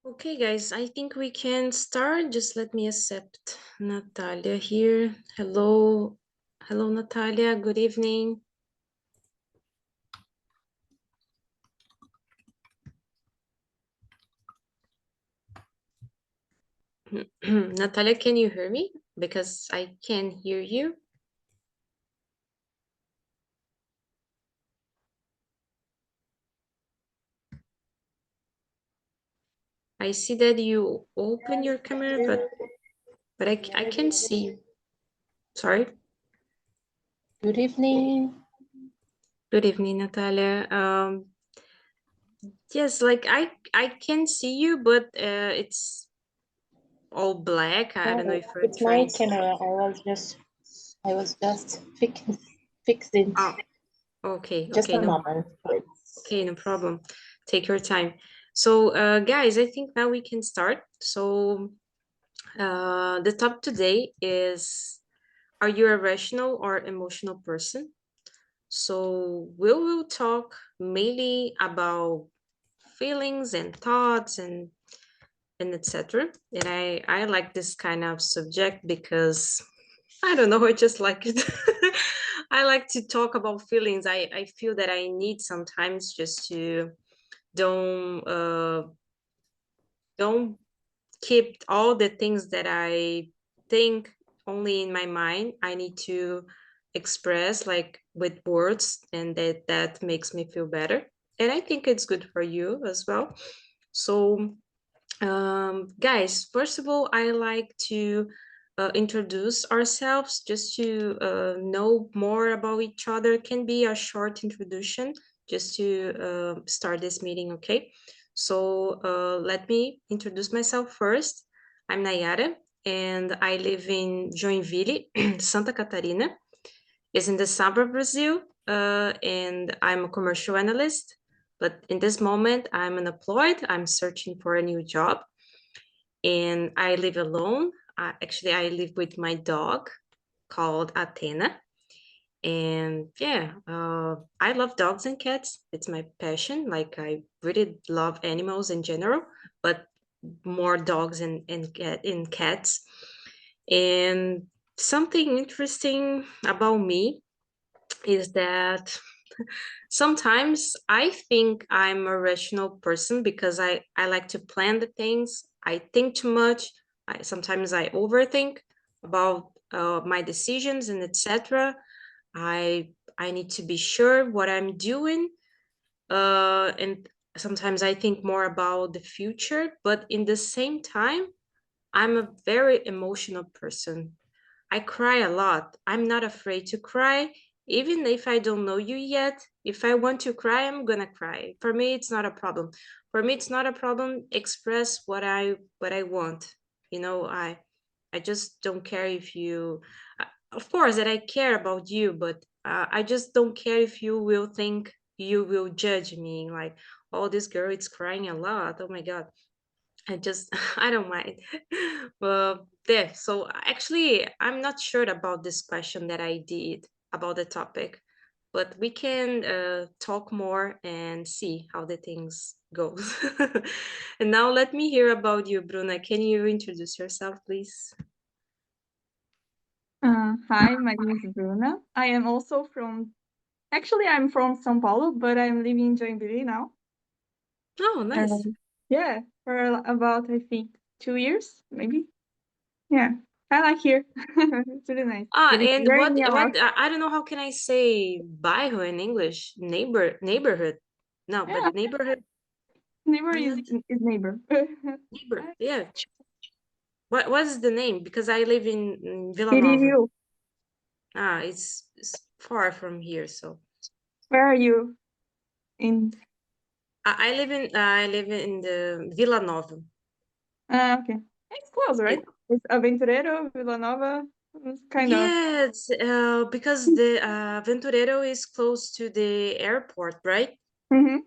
Okay, guys, I think we can start. Just let me accept Natalia here. Hello. Hello, Natalia. Good evening. Natalia, can you hear me? Because I can hear you. I see that you open your camera, but I can't see you. Sorry. Good evening. Good evening, Natalia. Yes, like I can see you, but it's all black. I don't know if you're It's my trying. camera. I was just fixing. Oh, okay, Just okay, a no, moment, please. okay, no problem. Take your time. So, guys, I think now we can start. So, the topic today is: Are you a rational or emotional person? So, we will talk mainly about feelings and thoughts and etc. And I like this kind of subject because I don't know, I just like it. I like to talk about feelings. I feel that I need sometimes just to don't uh don't keep all the things that I think only in my mind. I need to express like with words, and that makes me feel better. And I think it's good for you as well. So guys, first of all, I like to introduce ourselves just to know more about each other. Can be a short introduction just to start this meeting, okay? So let me introduce myself first. I'm Naiara, and I live in Joinville, Santa Catarina. It's in the south of Brazil, and I'm a commercial analyst. But in this moment, I'm unemployed. I'm searching for a new job, and I live alone. Actually, I live with my dog called Athena. And yeah, I love dogs and cats. It's my passion. Like, I really love animals in general, but more dogs and cats. And something interesting about me is that sometimes I think I'm a rational person because I like to plan the things. I think too much. Sometimes I overthink about my decisions and etc. I need to be sure what I'm doing. And sometimes I think more about the future, but in the same time, I'm a very emotional person. I cry a lot. I'm not afraid to cry. Even if I don't know you yet, if I want to cry, I'm gonna cry. For me, it's not a problem. For me, it's not a problem. Express what I want. You know, I just don't care if you. Of course, that I care about you, but I just don't care if you will think you will judge me. Like, oh, this girl is crying a lot. Oh my god. I just I don't mind. Well, there. So actually, I'm not sure about this question that I did about the topic, but we can talk more and see how the things goes. And now let me hear about you, Bruna. Can you introduce yourself, please? Hi, my name is Bruna. I am also actually, I'm from São Paulo, but I'm living in Joinville now. Oh, nice. Yeah, for about, I think, 2 years, maybe. Yeah, I like here. It's really nice. But it's And raining a lot. what I don't know how can I say bairro in English? Neighborhood. No, Yeah, but neighborhood. neighbor I is, like is neighbor. neighbor. Yeah. What is the name? Because I live in Vila Nova. Piririu, It's far from here, so where are you? In, I live in the Vila Nova. okay. It's close, right? It, It's Aventureiro, Vila Nova, it's kind of. yes, because the Ventureiro is close to the airport, right? Mm-hmm.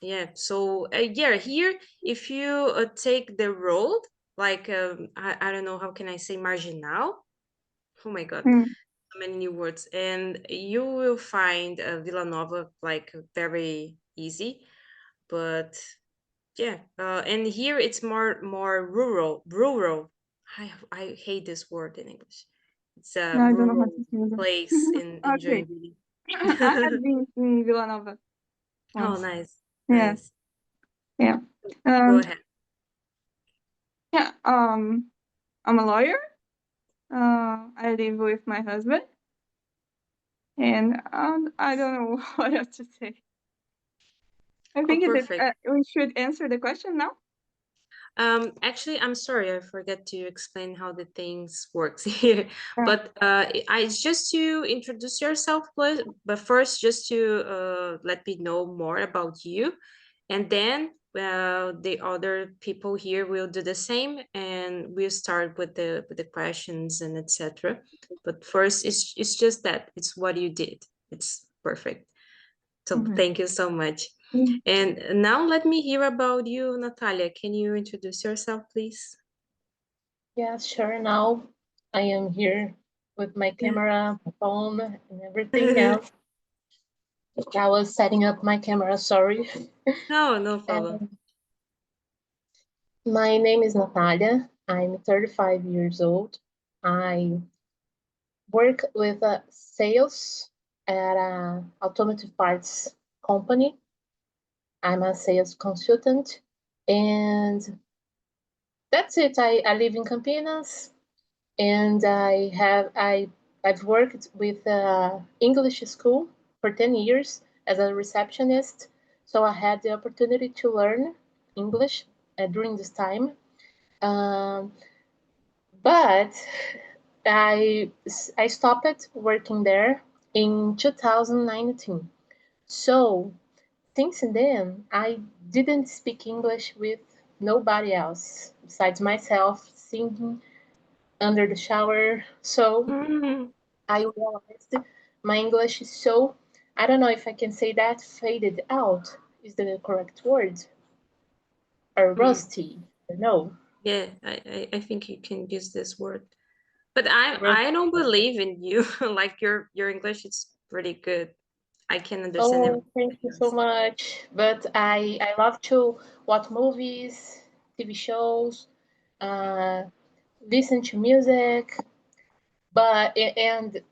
Yeah. So yeah, here if you take the road, like I don't know how can I say marginal. Oh my God, Mm. so many new words, and you will find Vila Nova like very easy, but Yeah, and here it's more rural. I hate this word in English. It's a No, I don't know how rural to say that. place in Okay. Joinville. I have been in Vila Nova Oh, once. nice, Yeah. nice. Yeah. Go ahead. Yeah. I'm a lawyer. I live with my husband, and I don't know what else to say. I think Perfect. we should answer the question now. Actually, I'm sorry, I forgot to explain how the things works here. Yeah. But it's just to introduce yourself, please. But first, just to let me know more about you, and then the other people here will do the same, and we'll start with the questions and etc. But first, it's just that it's what you did. It's perfect. So thank you so much. Mhm. And now let me hear about you, Natalia. Can you introduce yourself, please? Yeah, sure. Now I am here with my camera, my phone, and everything else. I was setting up my camera, sorry. No problem. My name is Natalia. I'm 35 years old. I work with sales at an automotive parts company. I'm a sales consultant, and that's it. I live in Campinas, and I've worked with English school for 10 years as a receptionist. So I had the opportunity to learn English during this time. Um, but I stopped working there in 2019. So since then, I didn't speak English with nobody else besides myself, singing under the shower. So Mm. I realized my English is so, I don't know if I can say that, faded out is the correct word, or Mm. rusty. No, Yeah, I think you can use this word. But I don't rusty. believe in you. Like your English is pretty good. I can understand Oh, everything thank that you you're so much. But I love to watch movies, TV shows, uh, listen to music. And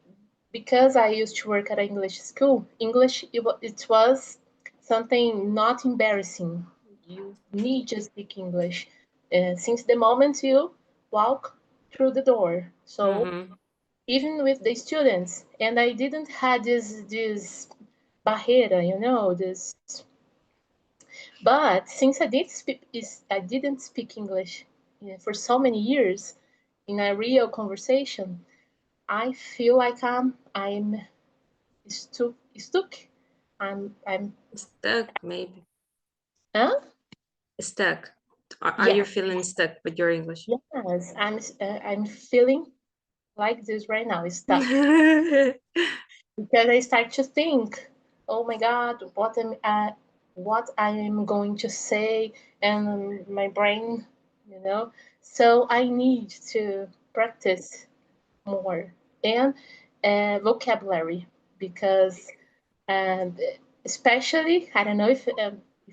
because I used to work at an English school, English it was something not embarrassing. You need to speak English since the moment you walk through the door. So Mm-hmm. even with the students, and I didn't have this barreira, this. But since I didn't speak English for so many years in a real conversation, I feel like I'm stuck. I'm Stuck, maybe. huh? Stuck. Are you Yeah, feeling stuck with your English? yes, I'm feeling like this right now, stuck, because I start to think, oh my God, what I am going to say, and my brain, you know. So I need to practice more and vocabulary, because and especially I don't know if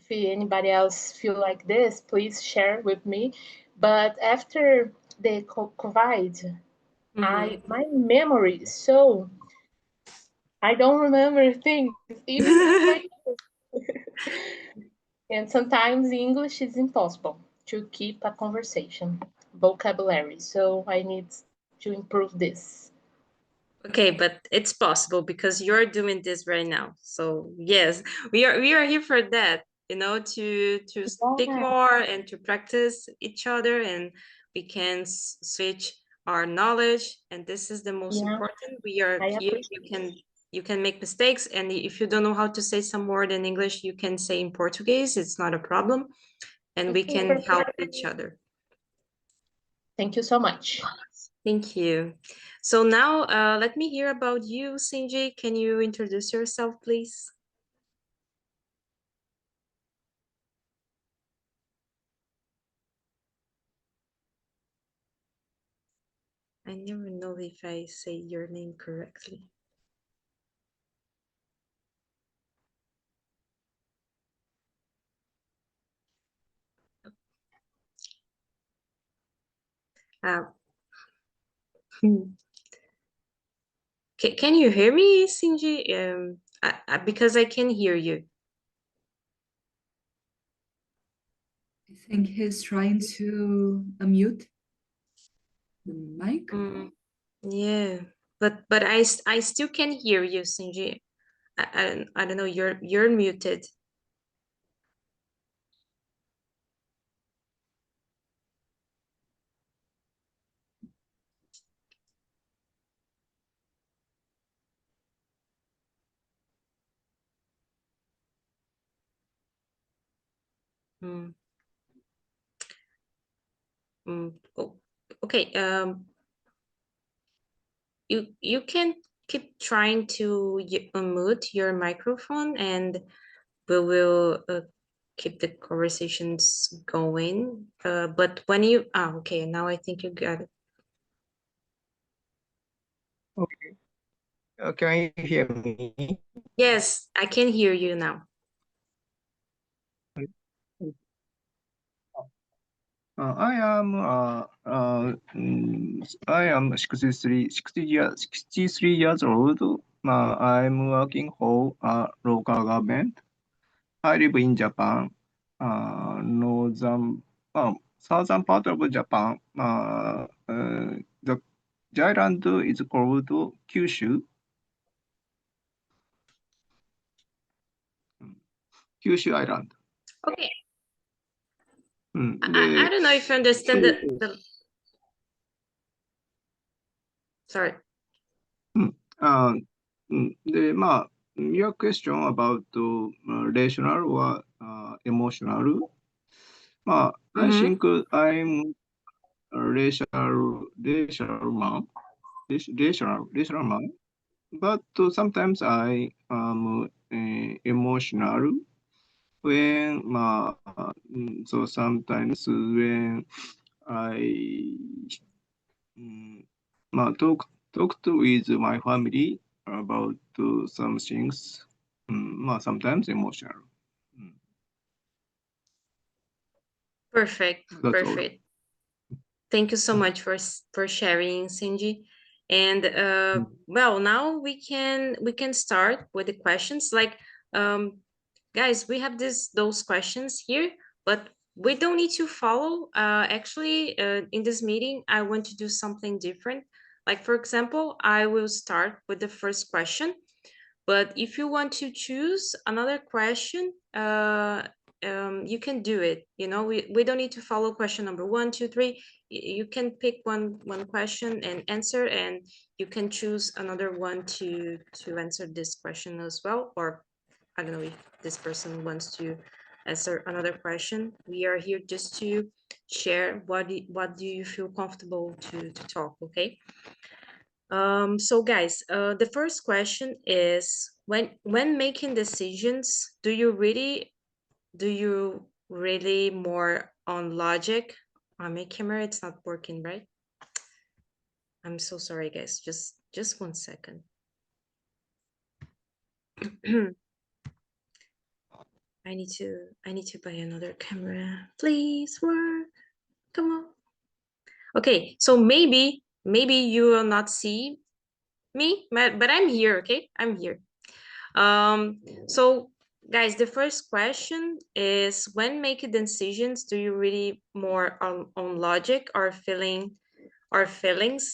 anybody else feel like this, please share with me. But after the COVID, I Mm-hmm. my memory is so, I don't remember things even with my and sometimes English is impossible to keep a conversation vocabulary, so I need to improve this. Okay, but it's possible because you're doing this right now. So yes, we are here for that, to speak Yeah, more and to practice each other, and we can switch our knowledge. And this is the most yeah, important. We are I here. appreciate. You can make mistakes, and if you don't know how to say some word in English, you can say in Portuguese. It's not a problem, and we Okay, can help perfect. each other. Thank you so much. Thank you. So now let me hear about you, Sinji. Can you introduce yourself, please? I never know if I say your name correctly. Uh, can you hear me, Sinji? Because I can hear you. I think he's trying to unmute the mic. Yeah, but I still can hear you, Sinji. I don't know. You're muted. Oh, okay. You can keep trying to unmute your microphone, and we will keep the conversations going. But when you okay, now I think you got it. Okay. Can you hear me? Yes, I can hear you now. I am 63 years old. I'm working for a local government. I live in Japan, southern part of Japan. The island is called Kyushu. Kyushu Island. Okay. I don't know if you understand the sorry. Your question about rational or emotional. I think I'm a rational man, but sometimes I am emotional when so sometimes when I talked with my family about some things, sometimes emotional. Perfect. That's Perfect. Thank you so much for sharing, Cindy. And well, now we can start with the questions. Like, guys, we have those questions here, but we don't need to follow. Actually, in this meeting, I want to do something different. Like, for example, I will start with the first question. But if you want to choose another question, you can do it. You know, we don't need to follow question number 1, 2, 3. You can pick one question and answer, and you can choose another one to answer this question as well. Or I don't know if this person wants to answer another question. We are here just to share what do you feel comfortable to talk. Okay. So guys, the first question is when making decisions, do you really more on logic? My camera, it's not working, right? I'm so sorry, guys. Just 1 second. I need to buy another camera. Please work. Come on. Okay, so maybe you will not see me, but I'm here. Okay, I'm here. So guys, the first question is, when making decisions, do you really more on logic or feelings,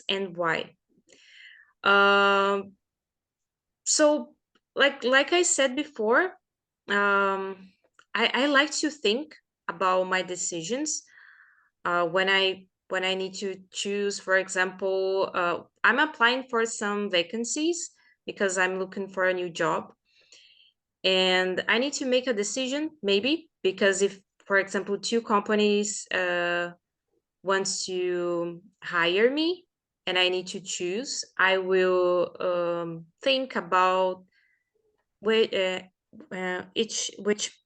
and why? So like I said before, I like to think about my decisions when I need to choose. For example, I'm applying for some vacancies because I'm looking for a new job, and I need to make a decision, maybe, because if, for example, 2 companies wants to hire me and I need to choose, I will think about which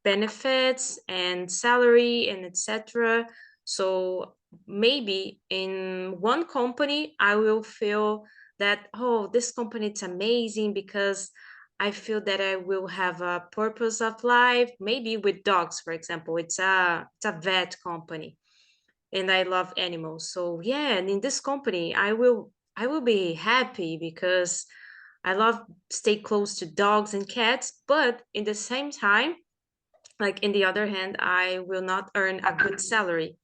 benefits and salary and etc. So maybe in one company I will feel that, oh, this company is amazing because I feel that I will have a purpose of life. Maybe with dogs, for example, it's a vet company. and I love animals. So yeah, and in this company, I will be happy because I love stay close to dogs and cats, but in the same time, like in the other hand, I will not earn a good salary.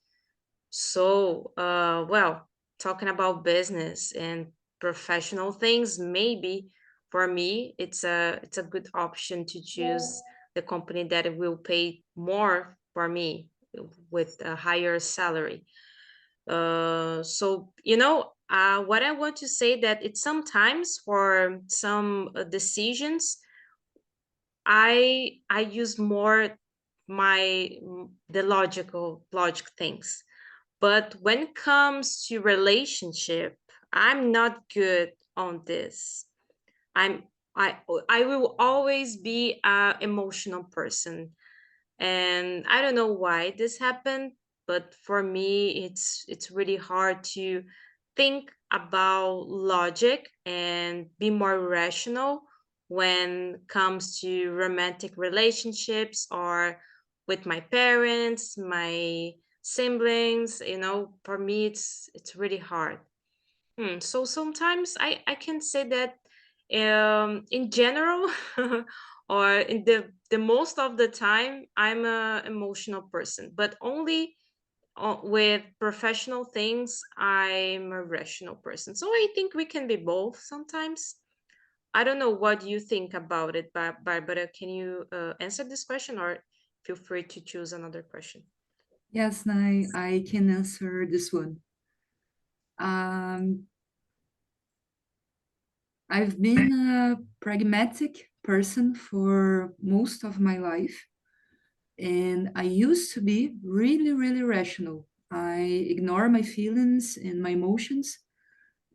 So, well, talking about business and professional things, maybe for me, it's a good option to choose the company that will pay more for me with a higher salary. So what I want to say that it's sometimes for some decisions, I use more the logic things, but when it comes to relationship, I'm not good on this. I'm I will always be a emotional person. And I don't know why this happened, but for me it's really hard to think about logic and be more rational when it comes to romantic relationships or with my parents, my siblings. For me it's really hard. So sometimes I can say that in general or in the most of the time I'm a emotional person, but only with professional things I'm a rational person. So I think we can be both sometimes. I don't know what you think about it, Barbara. Can you answer this question, or feel free to choose another question? Yes, I can answer this one. I've been a pragmatic person for most of my life, and I used to be really, really rational. I ignore my feelings and my emotions,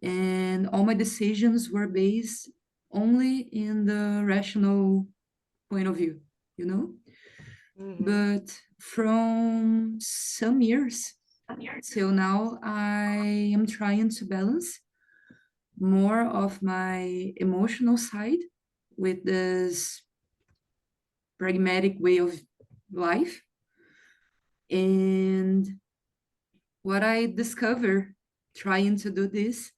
and all my decisions were based only in the rational point of view, you know? Mm-hmm. But from some years till now, I am trying to balance more of my emotional side with this pragmatic way of life. And what I discover trying to do this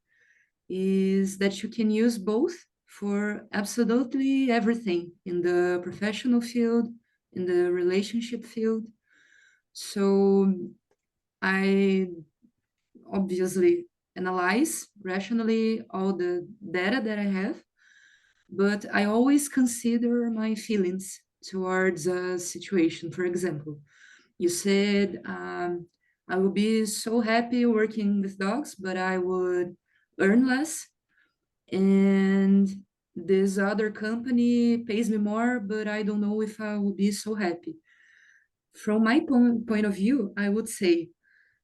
is that you can use both for absolutely everything in the professional field, in the relationship field. So I obviously analyze rationally all the data that I have, but I always consider my feelings towards a situation. For example, you said, I would be so happy working with dogs, but I would earn less. And this other company pays me more, but I don't know if I will be so happy. From my point of view, I would say,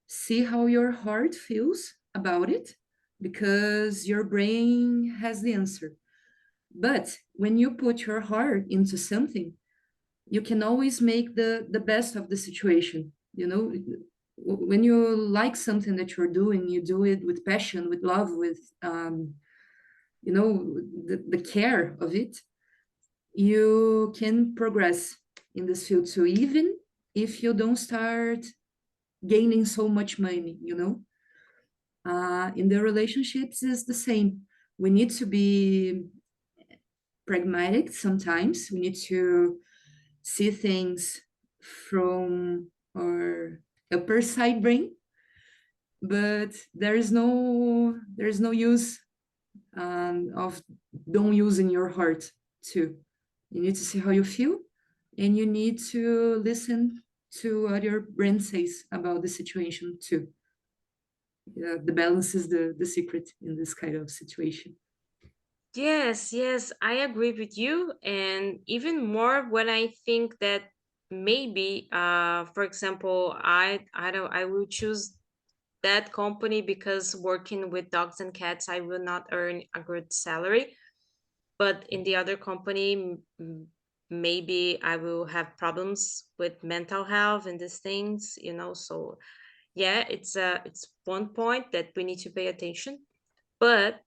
see how your heart feels about it, because your brain has the answer. But when you put your heart into something, you can always make the best of the situation. When you like something that you're doing, you do it with passion, with love, with the care of it. You can progress in this field too, even if you don't start gaining so much money. In the relationships is the same. We need to be pragmatic sometimes. We need to see things from our upper side brain, but there is no use of don't using your heart too. You need to see how you feel, and you need to listen to what your brain says about the situation too. Yeah, the balance is the secret in this kind of situation. Yes, yes, I agree with you. And even more when I think that maybe, for example, I will choose that company because working with dogs and cats, I will not earn a good salary. But in the other company, maybe I will have problems with mental health and these things. So yeah, it's one point that we need to pay attention. But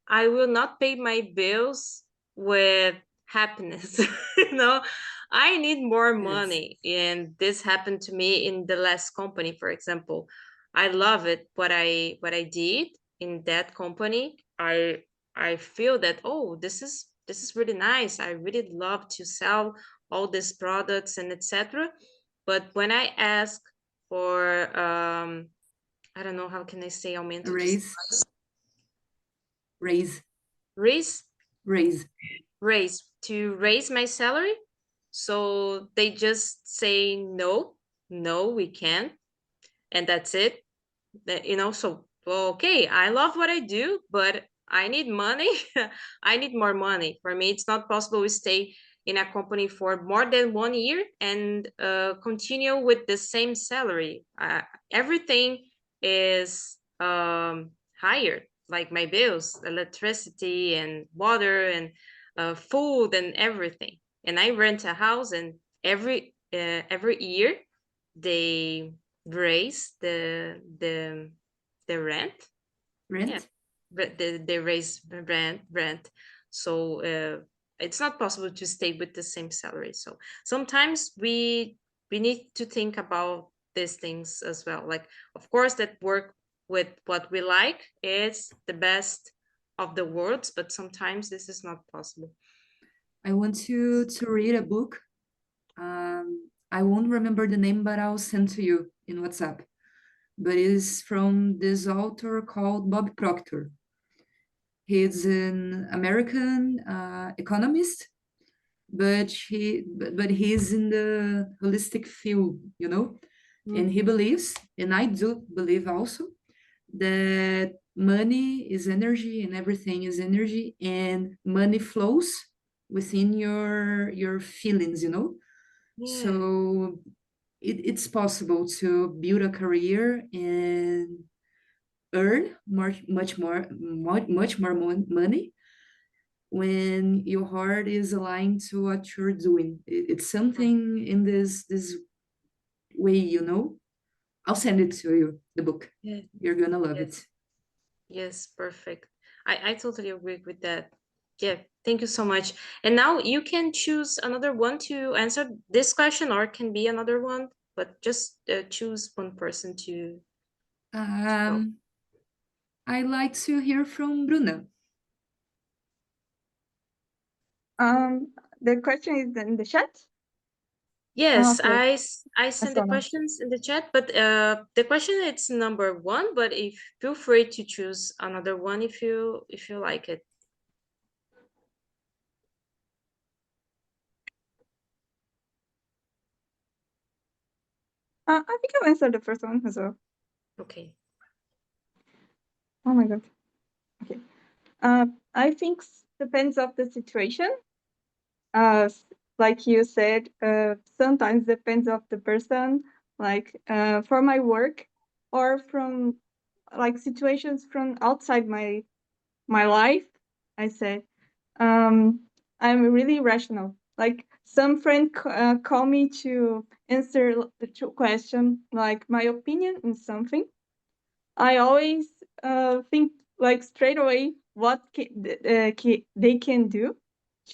I will not pay my bills with happiness. you know I need more Yes. money, and this happened to me in the last company, for example. I love it what I did in that company. I feel that, oh, this is really nice. I really love to sell all these products and etc. But when I ask for I don't know how can I say aumento de Raise, raise, raise raise. raise to raise my salary, so they just say no, no, we can't, and that's it. So okay, I love what I do, but I need money. I need more money. For me, it's not possible to stay in a company for more than 1 year and continue with the same salary. Everything is higher, like my bills, electricity and water and food and everything. And I rent a house, and every year they raise the rent. Rent? Yeah, but they raise rent. So it's not possible to stay with the same salary. So sometimes we need to think about these things as well. Like, of course, that work with what we like is the best of the worlds, but sometimes this is not possible. I want to read a book. I won't remember the name, but I'll send to you in WhatsApp. But it's from this author called Bob Proctor. He's an American economist, but he's in the holistic field, you know? And he believes, and I do believe also, that money is energy and everything is energy, and money flows within your feelings, you know? Yeah. So it's possible to build a career and earn much more money when your heart is aligned to what you're doing. It's something in this way, you know. I'll send it to you, the book. Yeah. You're gonna love Yes. it. Yes, perfect. I totally agree with that. Yeah, thank you so much. And now you can choose another one to answer this question, or it can be another one, but just choose one person to go. I like to hear from Bruna. The question is in the chat. Yes, Okay. I send the Awesome. questions in the chat, but the question it's number one, but if feel free to choose another one if you like it. I think I'll answer the first one as well. Okay. Oh my god. Okay. I think depends of the situation. Like you said, sometimes depends of the person. Like for my work, or from like situations from outside my life. I say, I'm really rational. Like some friend call me to answer the question, like my opinion in something. I always think like straight away what they can do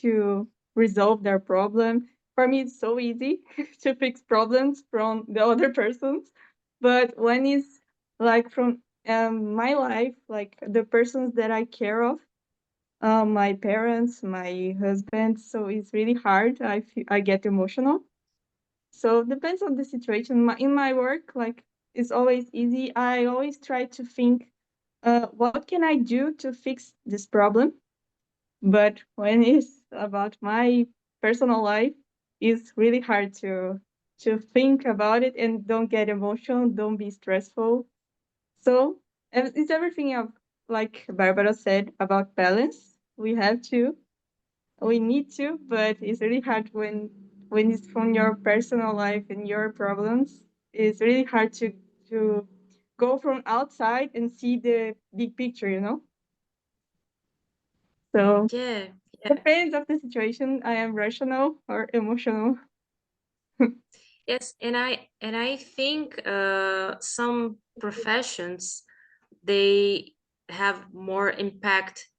to resolve their problem. For me, it's so easy to fix problems from the other persons, but when it's like from my life, like the persons that I care of, my parents, my husband, so it's really hard. I get emotional. So it depends on the situation. In my work, like it's always easy. I always try to think, what can I do to fix this problem? But when it's about my personal life, it's really hard to think about it and don't get emotional, don't be stressful. So it's everything of like Barbara said about balance. We need to, but it's really hard when it's from your personal life and your problems. It's really hard to go from outside and see the big picture, you know. So Yeah. depends of the situation. I am rational or emotional. Yes, and I think some professions they have more impact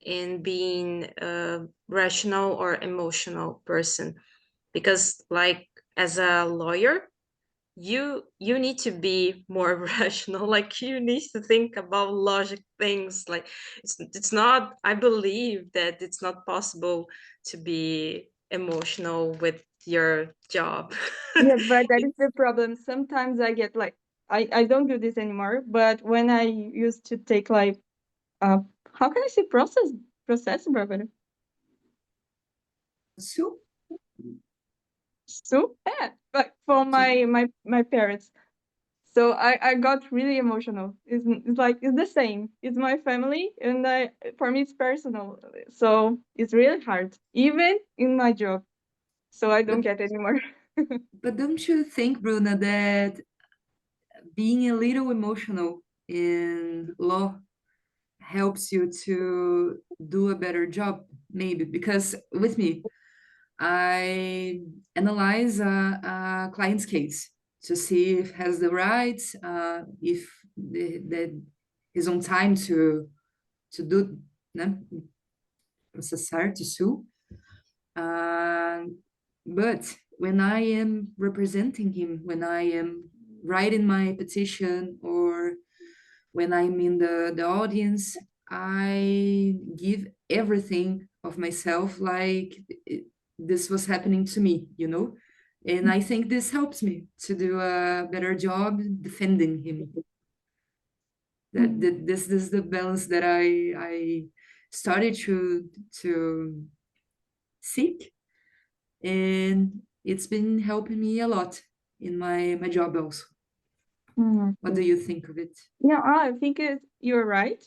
in being a rational or emotional person, because like as a lawyer you need to be more rational. Like you need to think about logic things. Like it's not, I believe that it's not possible to be emotional with your job. Yeah, but that is the problem. Sometimes I get like I don't do this anymore, but when I used to take like how can I say process Barbara? So, So yeah, but for my parents. So I got really emotional. It's like it's the same. It's my family, and for me it's personal. So it's really hard, even in my job. So I don't but, get anymore. but don't you think, Bruna, that being a little emotional in law helps you to do a better job? Maybe because with me, I analyze a client's case to see if has the rights, if the is on time to do, né, processar, to sue. But when I am representing him, when I am writing my petition, or when I'm in the audience, I give everything of myself like this was happening to me, you know? And I think this helps me to do a better job defending him. This is the balance that I started to seek, and it's been helping me a lot in my job also. What do you think of it? Yeah, I think you're right.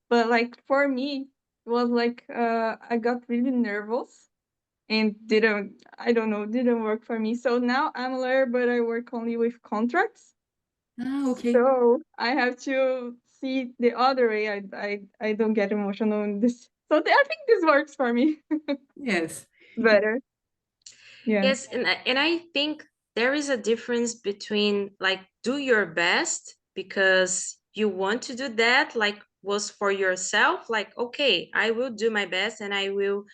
But like for me, it was like I got really nervous and didn't work for me. So now I'm a lawyer, but I work only with contracts. Okay. So I have to see the other way. I don't get emotional in this. So I think this works for me Yes. better. Yeah. Yes, and I think there is a difference between like do your best because you want to do that, like was for yourself, like okay, I will do my best and I will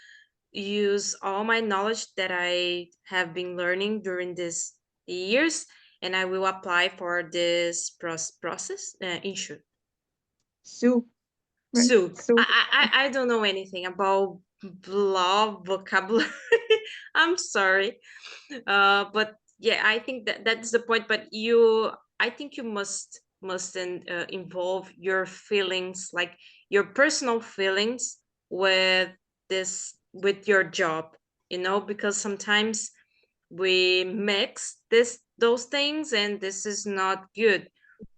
use all my knowledge that I have been learning during these years, and I will apply for this process. Issue. Sue. Right? So Sue. I don't know anything about law vocabulary. I'm sorry, but yeah, I think that that's the point. But I think you mustn't involve your feelings, like your personal feelings, with with your job. You know, because sometimes we mix those things, and this is not good.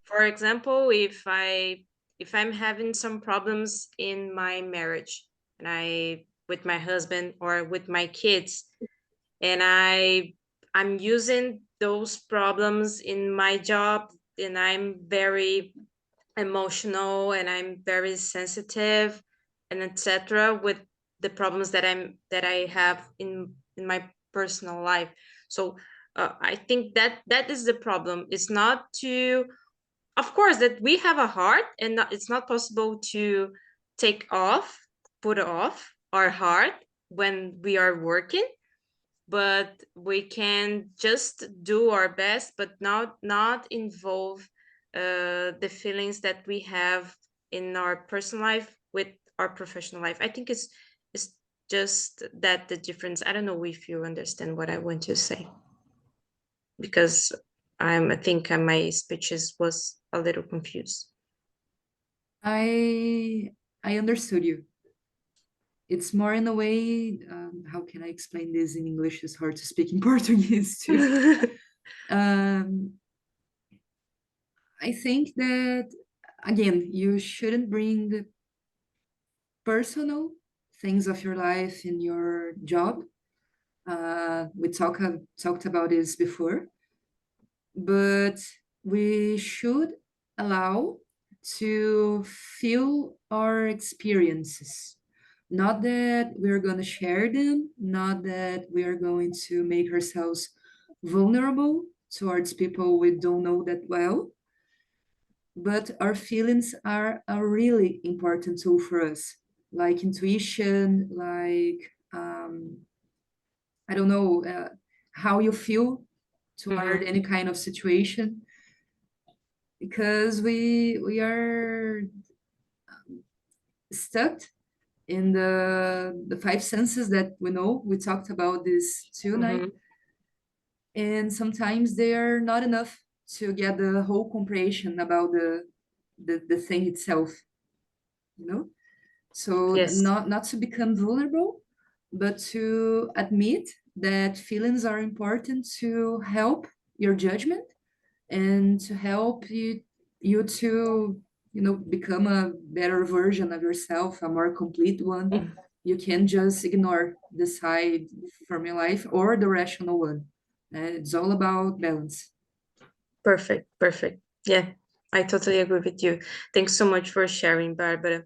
For example, if I'm having some problems in my marriage, and I with my husband or with my kids, and I'm using those problems in my job, and I'm very emotional and I'm very sensitive and etc. with the problems that I have in my personal life. So I think that that is the problem. It's not to, of course, that we have a heart, and it's not possible to take off, put off our heart when we are working, but we can just do our best, but not involve the feelings that we have in our personal life with our professional life. I think it's just that the difference. I don't know if you understand what I want to say, because I think my speeches was a little confused. I understood you. It's more in a way, how can I explain this in English? It's hard to speak in Portuguese too. um, I think that, again, you shouldn't bring the personal things of your life in your job. We talked about this before, but we should allow to feel our experiences. Not that we're going to share them, not that we are going to make ourselves vulnerable towards people we don't know that well, but our feelings are a really important tool for us, like intuition, like, I don't know, how you feel toward any kind of situation, because we are stuck in the five senses that we know. We talked about this tonight, and sometimes they are not enough to get the whole comprehension about the thing itself, you know. So Yes. not to become vulnerable, but to admit that feelings are important to help your judgment and to help you to, you know, become a better version of yourself, a more complete one. You can't just ignore the side from your life or the rational one. It's all about balance. Perfect. Perfect. Yeah, I totally agree with you. Thanks so much for sharing, Barbara.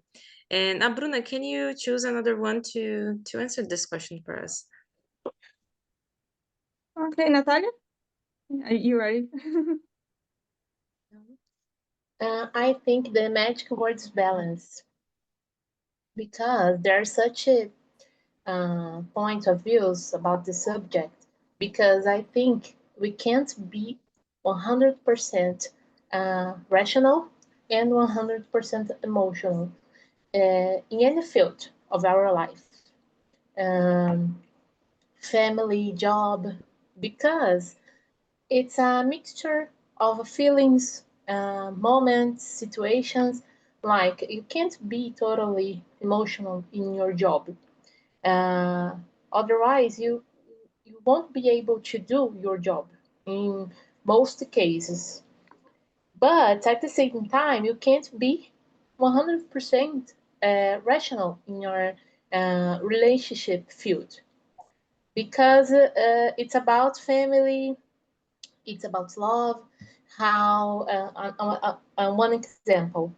And Bruna, can you choose another one to answer this question for us? Okay, Natalia, are you ready? I think the magic word is balance, because there are such a point of views about the subject, because I think we can't be 100% rational and 100% emotional in any field of our life, family, job, because it's a mixture of feelings, moments, situations. Like, you can't be totally emotional in your job. Otherwise, you won't be able to do your job in most cases. But at the same time, you can't be 100% rational in your relationship field, because it's about family, it's about love. How, one example,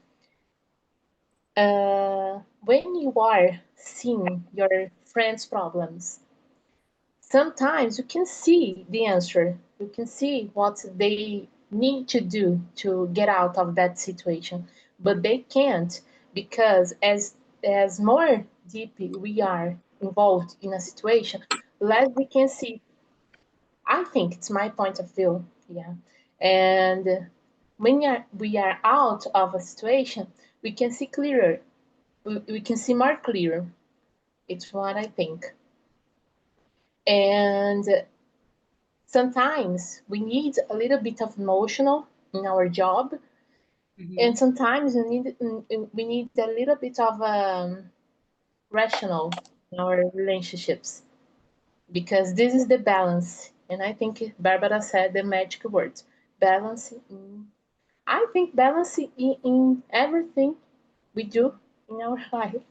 when you are seeing your friends' problems, sometimes you can see the answer. You can see what they need to do to get out of that situation, but they can't, because as more deeply we are involved in a situation, less we can see. I think it's my point of view, yeah. And when we are out of a situation, we can see clearer. We can see more clear. It's what I think. And sometimes we need a little bit of emotional in our job, and sometimes we need a little bit of rational in our relationships, because this is the balance. And I think Barbara said the magic word, balance. I think balance in everything we do in our life.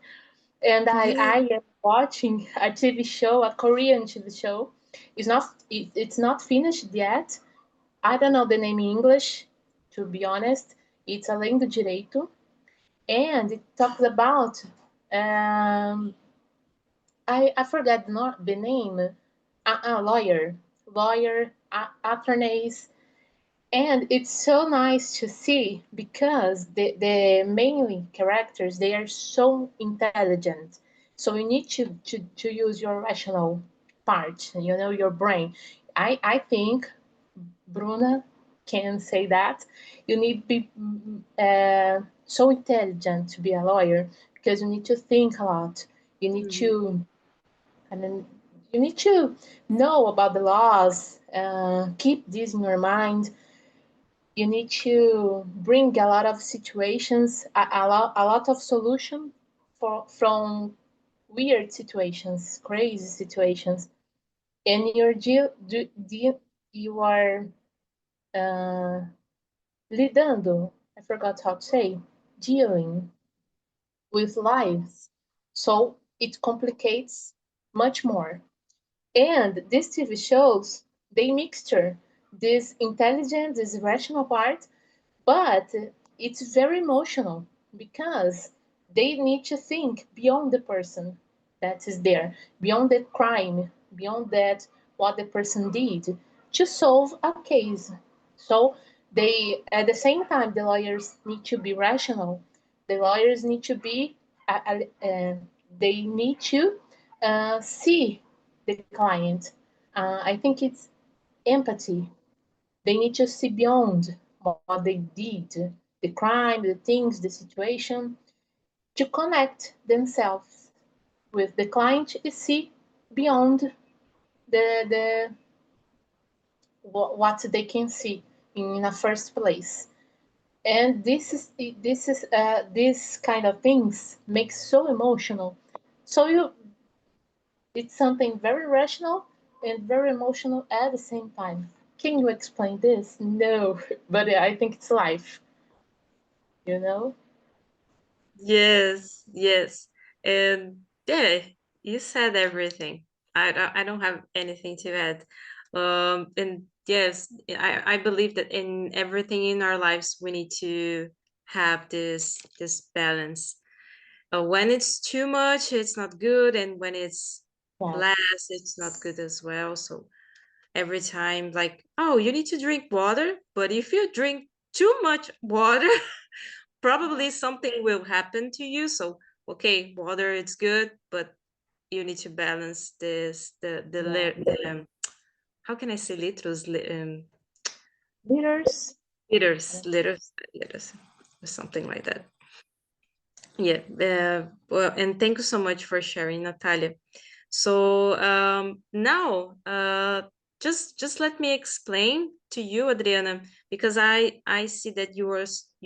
And I am watching a TV show, a Korean TV show. It's not finished yet. I don't know the name in English, to be honest. It's Além do Direito, and it talks about I forgot the name. Lawyer, attorneys, and it's so nice to see, because the main characters, they are so intelligent. So you need to use your rational part, you know, your brain. I think Bruna can say that you need to be so intelligent to be a lawyer, because you need to think a lot. You need to, I mean, you need to know about the laws. Keep this in your mind. You need to bring a lot of situations, a lot of solution from weird situations, crazy situations, and you are lidando. I forgot how to say, dealing with lives, so it complicates much more. And these TV shows, they mixture this intelligence, this rational part, but it's very emotional, because they need to think beyond the person that is there, beyond the crime, beyond that what the person did, to solve a case. So they, at the same time, the lawyers need to be rational. The lawyers need to be, they need to see the client. I think it's empathy They need to see beyond what they did, the crime, the things, the situation, to connect themselves with the client and see beyond the what they can see in a first place. And this kind of things makes so emotional. So it's something very rational and very emotional at the same time. Can you explain this? No, but I think it's life, you know? Yes, yes. And yeah, you said everything. I don't have anything to add. And yes, I believe that in everything in our lives we need to have this balance. When it's too much, it's not good, and when it's Yeah. less, it's not good as well. So every time, like, oh, you need to drink water, but if you drink too much water, probably something will happen to you. So okay, water it's good, but you need to balance this how can I say litros, Leaders. liters or something like that. Yeah. Well, and thank you so much for sharing, Natalia. So now, just let me explain to you, Adriana, because I see that you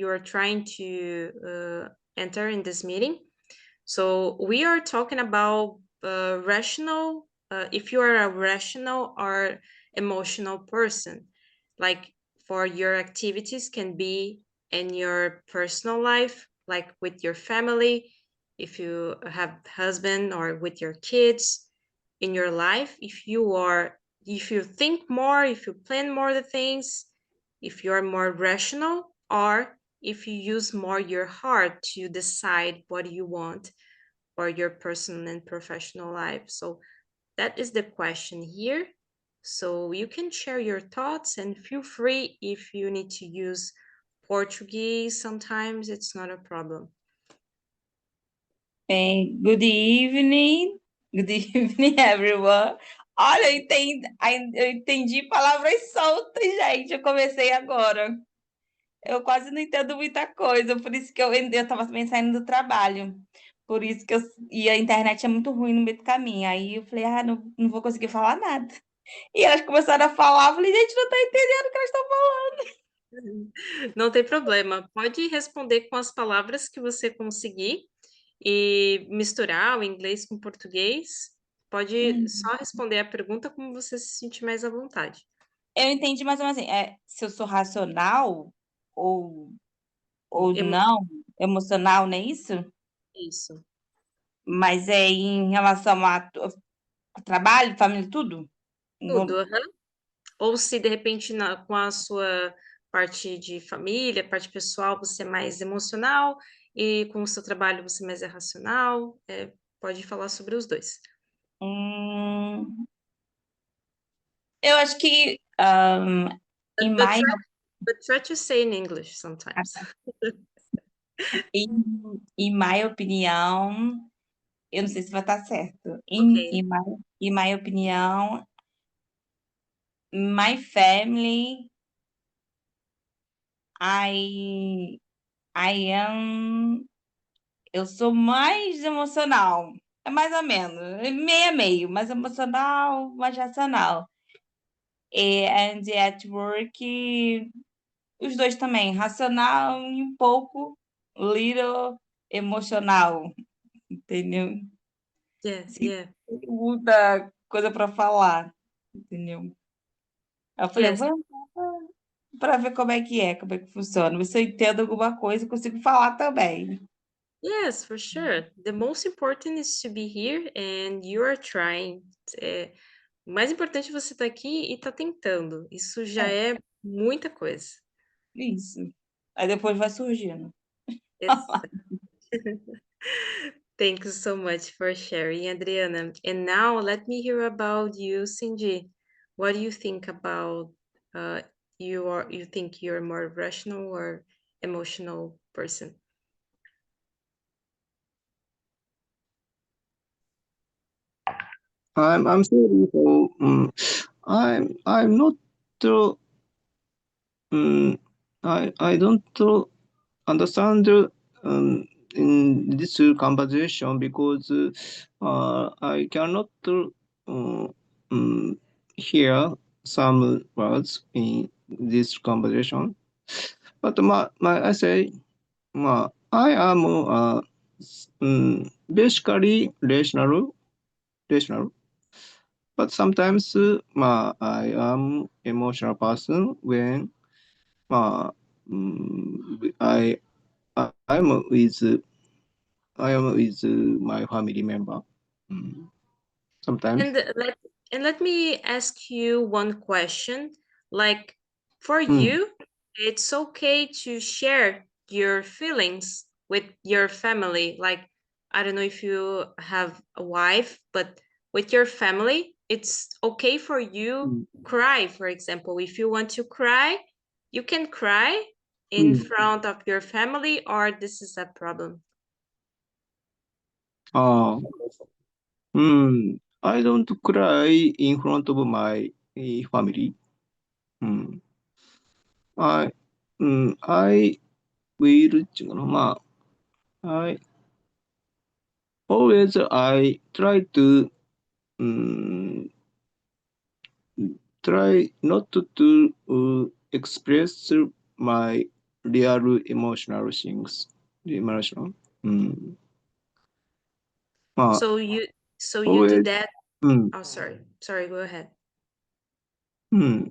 are trying to enter in this meeting. So we are talking about rational. If you are a rational or emotional person, like for your activities can be in your personal life, like with your family, if you have husband or with your kids in your life. If you think more, if you plan more the things, if you are more rational, or if you use more your heart to decide what you want or your personal and professional life. So that is the question here. So you can share your thoughts and feel free if you need to use Portuguese sometimes, it's not a problem. Good evening. Good evening, everyone. Olha, eu entendi palavras soltas, gente. Eu comecei agora. Eu quase não entendo muita coisa, por isso que eu estava também saindo do trabalho. Por isso que e a internet é muito ruim no meio do caminho. Aí eu falei, não vou conseguir falar nada. E elas começaram a falar, eu falei, gente, não tá entendendo o que elas estão falando. Não tem problema. Pode responder com as palavras que você conseguir e misturar o inglês com o português. Pode só responder a pergunta como você se sentir mais à vontade. Eu entendi mais ou menos assim, se eu sou racional ou Emo- não, emocional, não é isso? Isso. Mas é em relação a trabalho, família, tudo? Tudo, aham. Ou se de repente com a sua parte de família, parte pessoal, você é mais emocional e com o seu trabalho você mais é racional, pode falar sobre os dois. Eu acho que But try to say in English sometimes. em my opinião, eu não sei se vai estar certo. Okay. In my opinião, my family, I am. Eu sou mais emocional. É mais ou menos, meio a meio, mais emocional, mais racional. And at work, os dois também, racional e um pouco little emocional, entendeu? Yeah. Muita coisa para falar, entendeu? Eu falei, Yes. vamos para ver como é que funciona. Se eu entendo alguma coisa, eu consigo falar também. Yes, for sure. The most important is to be here and you are trying. O mais importante é você estar aqui e estar tentando. Isso já é muita coisa. Isso. Aí depois vai surgindo. Yes. Thank you so much for sharing, Adriana. And now let me hear about you, Cindy. What do you think about you think you're more rational or emotional person? I'm sorry for I'm not I don't understand in this conversation because I cannot hear some words in this conversation. But I say, I am basically rational. But sometimes I am emotional person when I am with my family member. Sometimes. And let me ask you one question. Like, for you, it's okay to share your feelings with your family. Like, I don't know if you have a wife, but with your family, it's okay for you cry, for example. If you want to cry, you can cry in front of your family, or this is a problem. I don't cry in front of my family. I will, I always try to try not to express my real emotional things. Emotional. So you do always, that. Oh, sorry, go ahead. I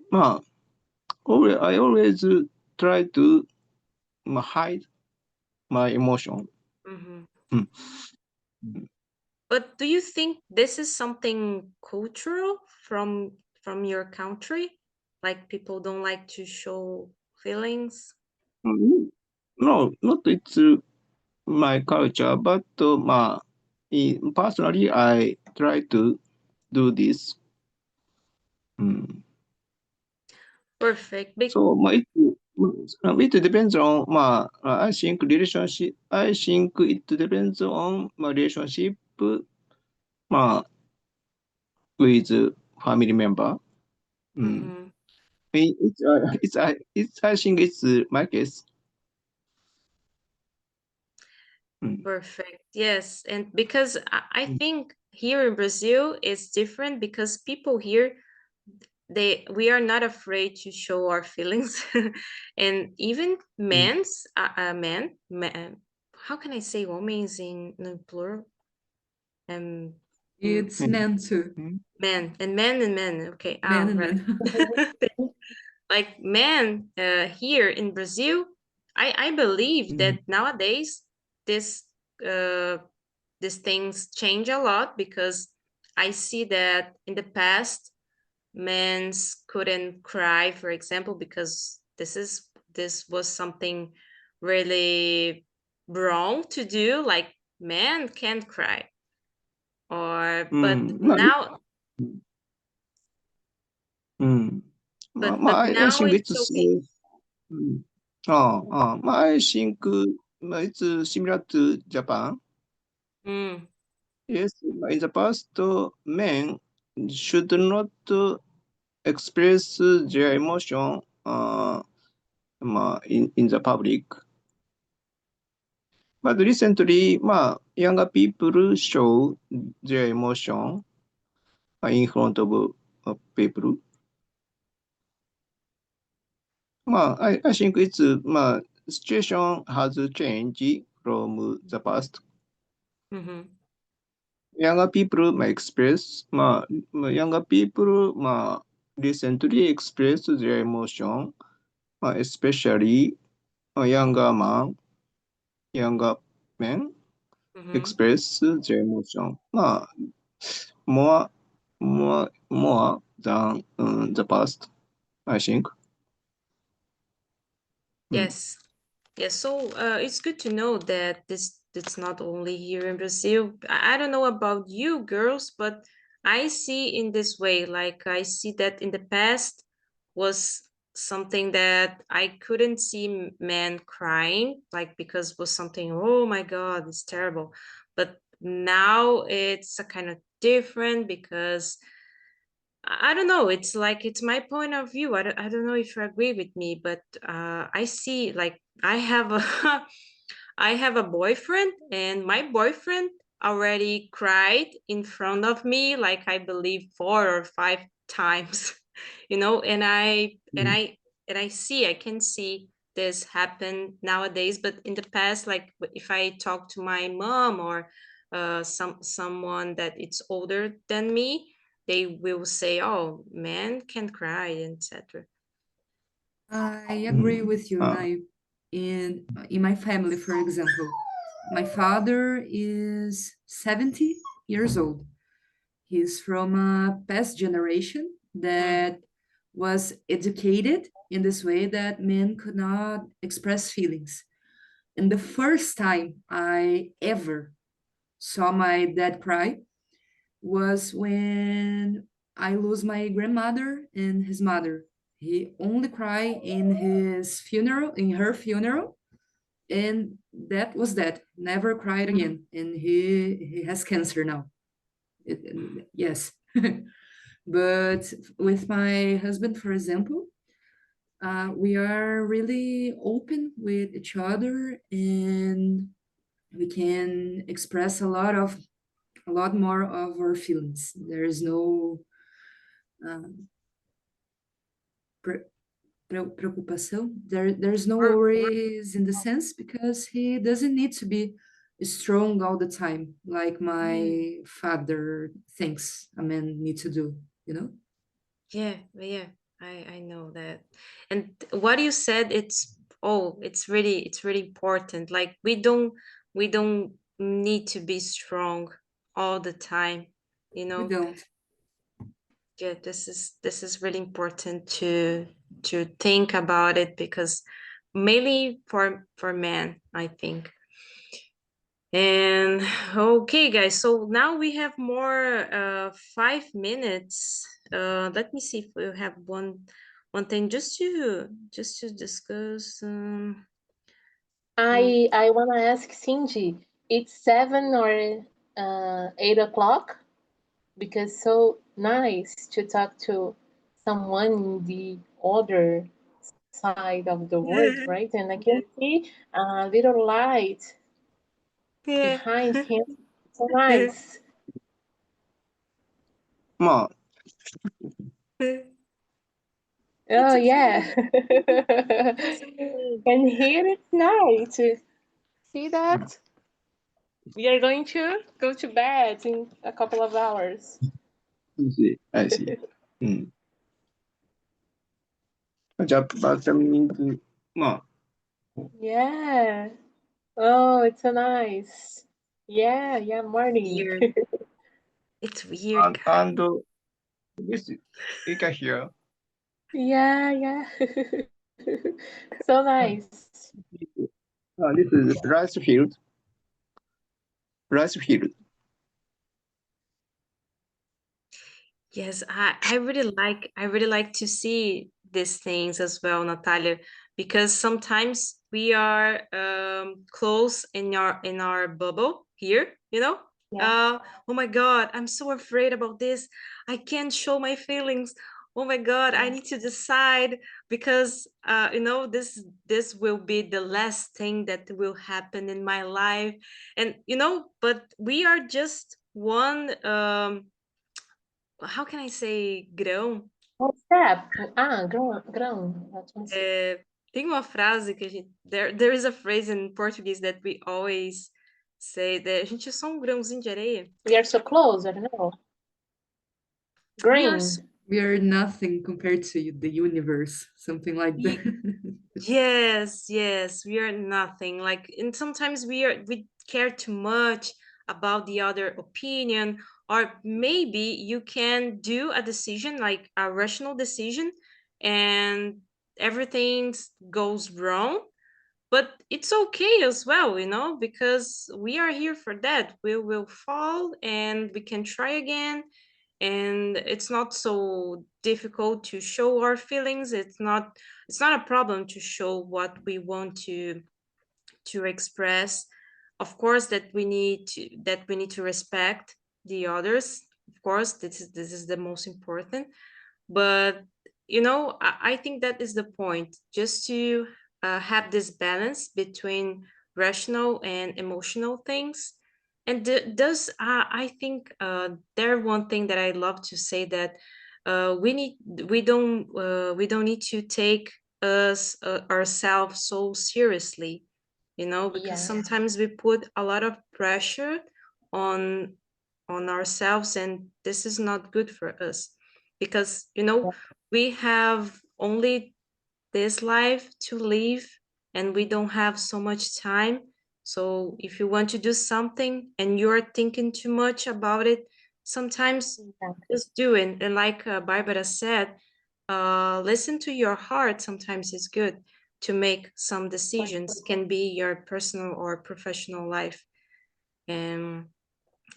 always try to hide my emotion. But do you think this is something cultural from your country? Like, people don't like to show feelings? No, not it's my culture, but personally, I try to do this. Perfect. So it depends on I think relationship. I think it depends on my relationship with family member. I think it's my case. Perfect. Yes, and because I think here in Brazil it's different, because people here, we are not afraid to show our feelings, and even men's men, how can I say homens in no plural? It's meant to. Men and men. Okay, Men and right. men. Like men here in Brazil, I believe that nowadays this these things change a lot, because I see that in the past men couldn't cry, for example, because this was something really wrong to do. Like, men can't cry, or but now but I now think it's it's okay. I think it's similar to Japan. Yes, in the past, men should not express their emotion in the public. But recently, younger people show their emotion in front of people. I think it's situation has changed from the past. Younger people may express, younger people recently express their emotion, especially younger man, younger men express their emotion more than the past, I think. Yes. Yes. So it's good to know that it's not only here in Brazil. I don't know about you girls, but I see in this way. Like, I see that in the past was something that I couldn't see men crying, like, because it was something, oh my God, it's terrible. But now it's a kind of different, because I don't know. It's like it's my point of view. I don't know if you agree with me, but I see like I have a I have a boyfriend, and my boyfriend already cried in front of me, like I believe 4 or 5 times, you know. And I can see this happen nowadays. But in the past, like if I talk to my mom or someone that it's older than me, they will say, "Oh, men can cry," etc. I agree with you, Ah, Nai. In my family, for example, my father is 70 years old. He's from a past generation that was educated in this way that men could not express feelings. And the first time I ever saw my dad cry was when I lose my grandmother and his mother. He only cried in his funeral, in her funeral, and that was that. Never cried again. And he has cancer now. Yes. But with my husband, for example, we are really open with each other, and we can express a lot more of our feelings. There is no um, pre- preocupação. There's no Or worries in the sense because he doesn't need to be strong all the time, like my father thinks a man need to do, you know? yeah, I know that. And what you said, it's really important. Like we don't need to be strong all the time, you We know. don't. Yeah, this is really important to think about it, because mainly for men, I think. And okay, guys, so now we have more 5 minutes. Let me see if we have one thing just to discuss. I want to ask Cindy, it's 7 or 8 o'clock, because so nice to talk to someone in the other side of the world, right? And I can see a little light Yeah. behind him. So nice. まあ、Oh It's yeah. okay. And here it's night. See that? We are going to go to bed in a couple of hours. I see. うん。じゃあ、バーチャミング、まあ、 Yeah. Oh, it's so nice. Yeah, morning. Weird. It's weird, guys. and this, you can hear. Yeah. So nice. This is rice field. Rice field. Yes, I really like to see these things as well, Natalia, because sometimes we are close in our bubble here, you know. Yeah. Oh my God, I'm so afraid about this. I can't show my feelings. Oh my God, I need to decide, because this will be the last thing that will happen in my life, and but we are just one. How can I say grão? What's that? Grão. That's what I Tem uma frase que there is a phrase in Portuguese that we always say, that a gente é só um grãozinho de areia. We are so close, I don't know. We are Green. We are nothing compared to the universe, something like that. yes, we are nothing. Like, and sometimes we care too much about the other opinion, or maybe you can do a decision, like a rational decision, and everything goes wrong. But it's okay as well, because we are here for that. We will fall and we can try again. And it's not so difficult to show our feelings. It's not a problem to show what we want to express. Of course, that we need to respect the others, Of course, this is the most important. But you know, I think that is the point, just to have this balance between rational and emotional things. And does I think there one thing that I love to say, that we don't need to take us ourselves so seriously, you know, because Yeah. sometimes we put a lot of pressure on ourselves, and this is not good for us, because you know, we have only this life to live, and we don't have so much time. So if you want to do something and you're thinking too much about it, sometimes Exactly. just do it. And like Barbara said, listen to your heart. Sometimes it's good to make some decisions, can be your personal or professional life. And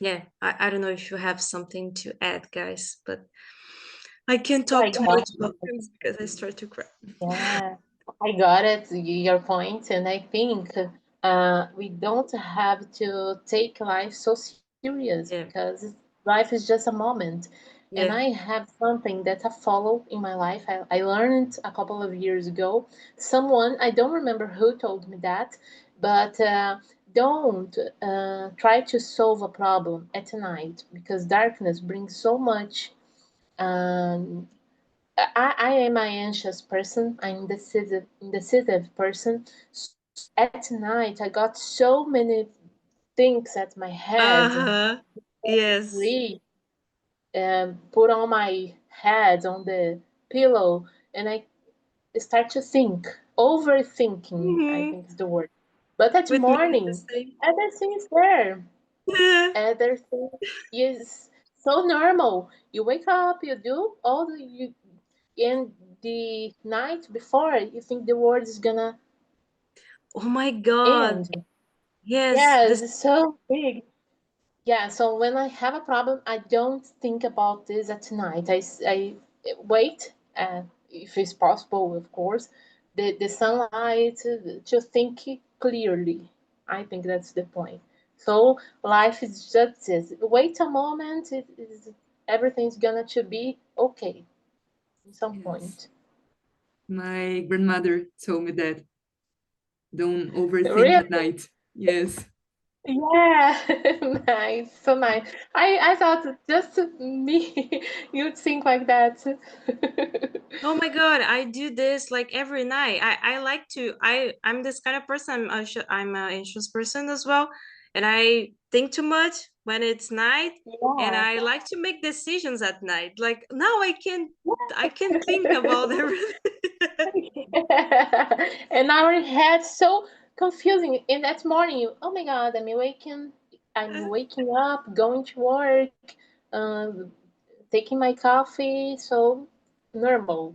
yeah, I don't know if you have something to add, guys, but I can't talk I too got much about this because I start to cry. Yeah, I got it, your point, and I think we don't have to take life so serious Yeah, because life is just a moment. And yeah. I have something that I follow in my life. I learned a couple of years ago. Someone, I don't remember who told me that, but don't try to solve a problem at night because darkness brings so much. Um, I am an anxious person. I'm indecisive person. So at night, I got so many things at my head. Uh-huh. Yes. Read, put on my head on the pillow, and I start to think. Overthinking, I Hmm. think is the word. But at With me, the morning, same. everything is there. Yeah. Everything is so normal. You wake up, you do all the you and the night before you think the world is gonna Oh my God. end. Yes. Yes, This. it's so big. Yeah, so when I have a problem, I don't think about this at night. I wait, if it's possible, of course, the sunlight to think clearly. I think that's the point. So life is just this. Wait a moment, everything's gonna to be okay at some Yes. point. My grandmother told me that don't overthink Really? at night. Yes. Yeah, nice, so nice. I thought just me you'd think like that. Oh my God, I do this like every night. I like to, I'm this kind of person. I'm an anxious person as well. And I think too much when it's night, and Yeah. I like to make decisions at night. Like now I can think about everything. And our head so confusing. In that morning, oh my God, I'm waking up, going to work, um, taking my coffee, so normal.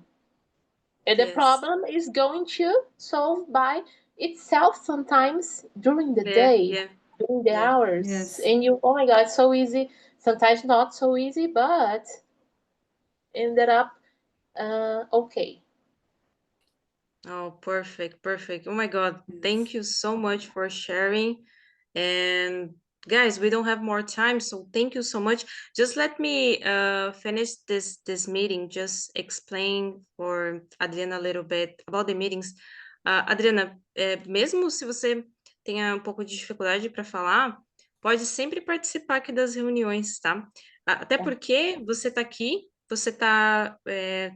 And the Yes. problem is going to solve by itself sometimes during the Yeah, day, yeah, during the yeah. hours. Yes. And you, oh my God, so easy. Sometimes not so easy, but ended up okay. Oh, perfect, perfect. Oh my God, Yes. thank you so much for sharing. And guys, we don't have more time, so thank you so much. Just let me finish this meeting. Just explain for Adriana a little bit about the meetings. Adriana, mesmo se você tenha um pouco de dificuldade para falar, pode sempre participar aqui das reuniões, tá? Até porque você está aqui, você está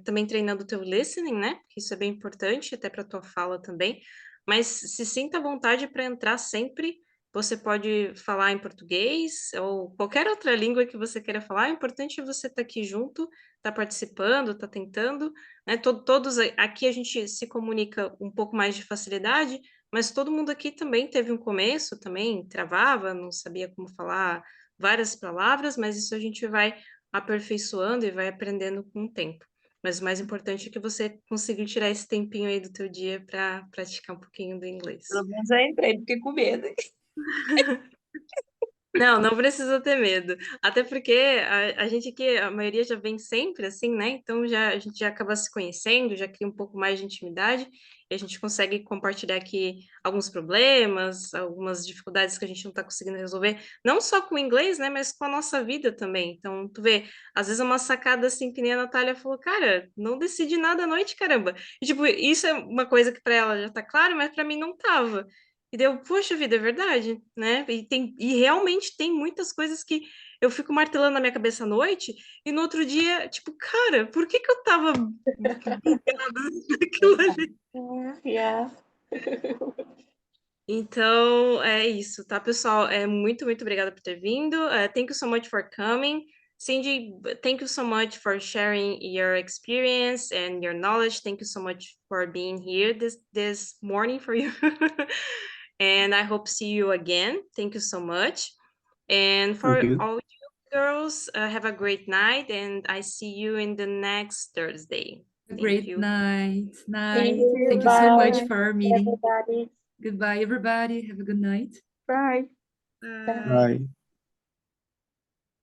também treinando o teu listening, né? Isso é bem importante, até para a tua fala também. Mas se sinta à vontade para entrar sempre. Você pode falar em português ou qualquer outra língua que você queira falar. O importante é você estar aqui junto, estar participando, estar tentando, né? Todos aqui a gente se comunica um pouco mais de facilidade, mas todo mundo aqui também teve um começo, também travava, não sabia como falar várias palavras, mas isso a gente vai aperfeiçoando e vai aprendendo com o tempo. Mas o mais importante é que você conseguiu tirar esse tempinho aí do teu dia para praticar um pouquinho do inglês. Pelo menos eu entrei, fiquei com medo. Não, não precisa ter medo. Até porque a gente aqui, a maioria já vem sempre assim, né? Então já, a gente já acaba se conhecendo, já cria um pouco mais de intimidade. e a gente consegue compartilhar aqui alguns problemas, algumas dificuldades que a gente não está conseguindo resolver, não só com o inglês, né, mas com a nossa vida também. Então, tu vê, às vezes é uma sacada assim, que nem a Natália falou, cara, não decide nada à noite, caramba. E, tipo, isso é uma coisa que para ela já tá claro, mas para mim não tava. E deu, poxa vida, é verdade, né? E realmente tem muitas coisas que eu fico martelando na minha cabeça à noite, e no outro dia, tipo, cara, por que que eu tava bugada naquilo ali? Yeah. Então, é isso, tá, pessoal? Muito, muito obrigada por ter vindo. Thank you so much for coming. Cindy, thank you so much for sharing your experience and your knowledge. Thank you so much for being here this morning for you. And I hope to see you again. Thank you so much. And for Thank you. all you girls, have a great night, and I see you in the next Thursday. A Thank great you. night. See you. Thank you so much Bye, for our meeting. everybody. Goodbye, everybody. Have a good night. Bye. Bye. Bye.